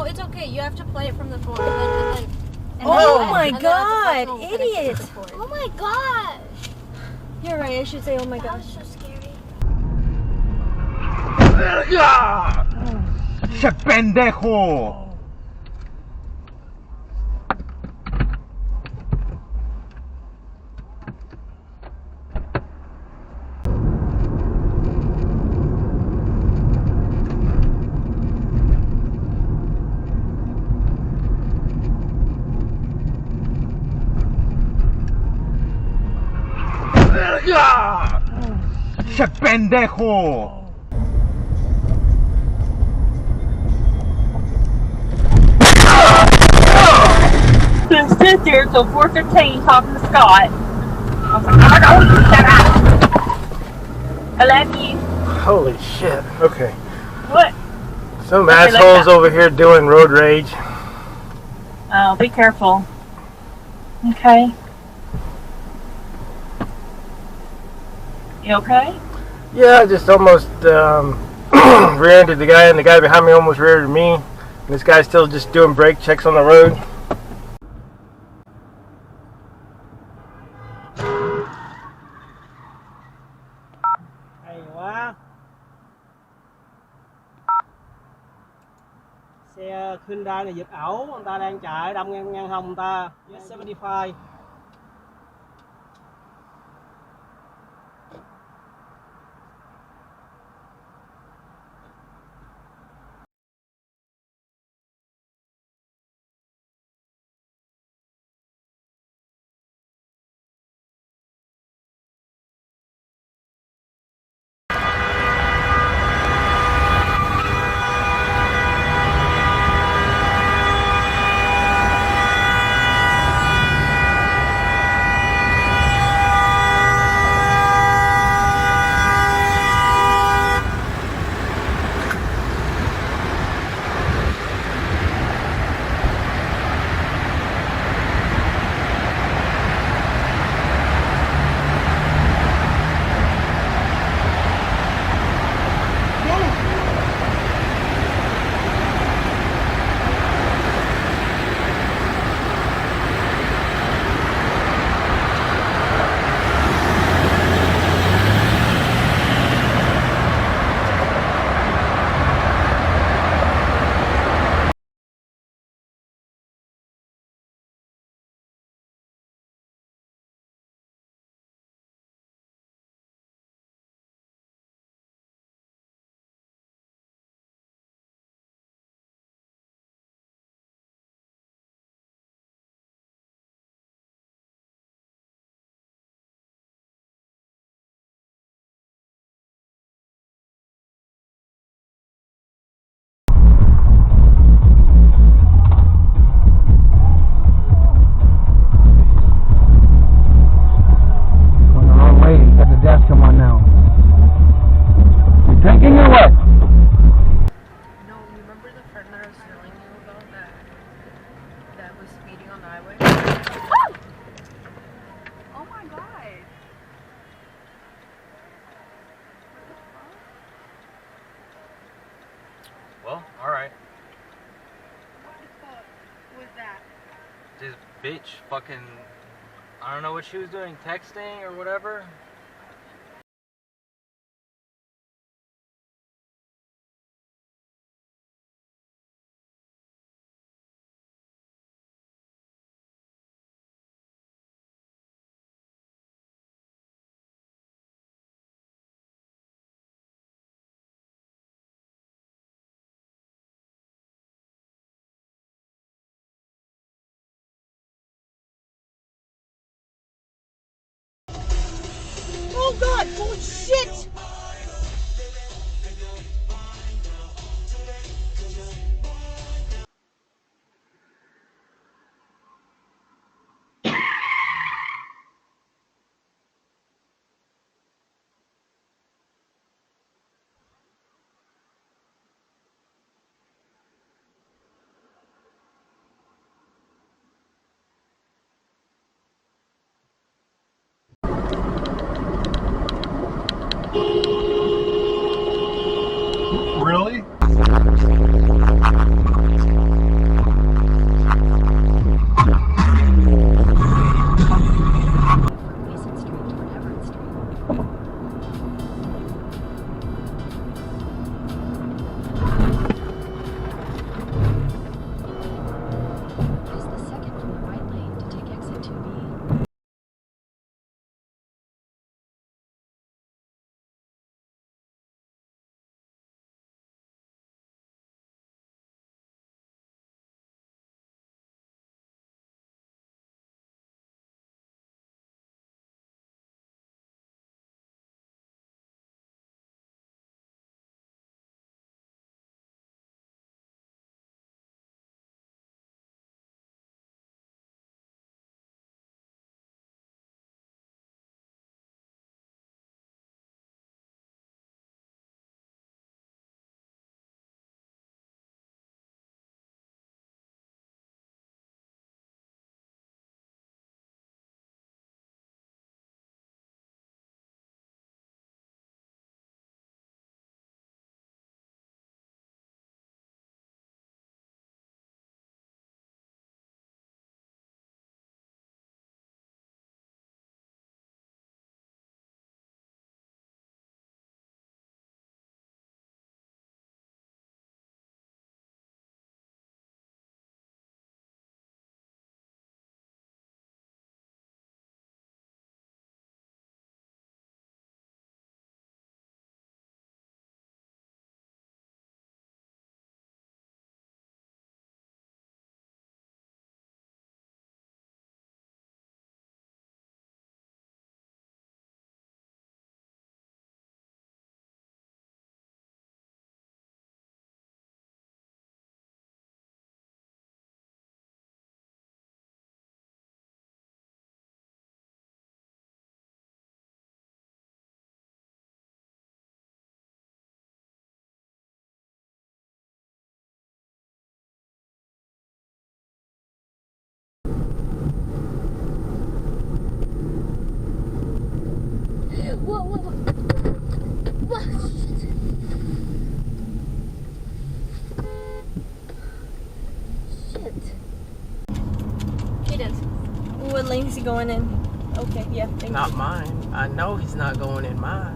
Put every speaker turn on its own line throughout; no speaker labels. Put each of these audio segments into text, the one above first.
it's okay. You have to play it from the floor. And
oh my god, idiot!
Oh my gosh!
You're right, I should say oh my gosh.
That was so scary.
¡Che pendejo! ¡Che pendejo!
Couldn't sit there till 4:15 talking to Scott. I was like, oh my god, shut up. I love you.
Holy shit. Okay.
What?
Some assholes over here doing road rage.
Oh, be careful. Okay. You okay?
Yeah, I just almost rear-ended the guy, and the guy behind me almost rear-ended me. And this guy's still just doing brake checks on the road. Hay quá. Xe Hyundai này giật ẩu, người ta đang chạy đâm ngang hông người ta. Yes, 75.
Well, alright.
What the fuck was that?
This bitch fucking, I don't know what she was doing, texting or whatever.
lane is he going in? Okay, yeah, thank
Not
you.
mine. I know he's not going in mine.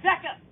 Back up.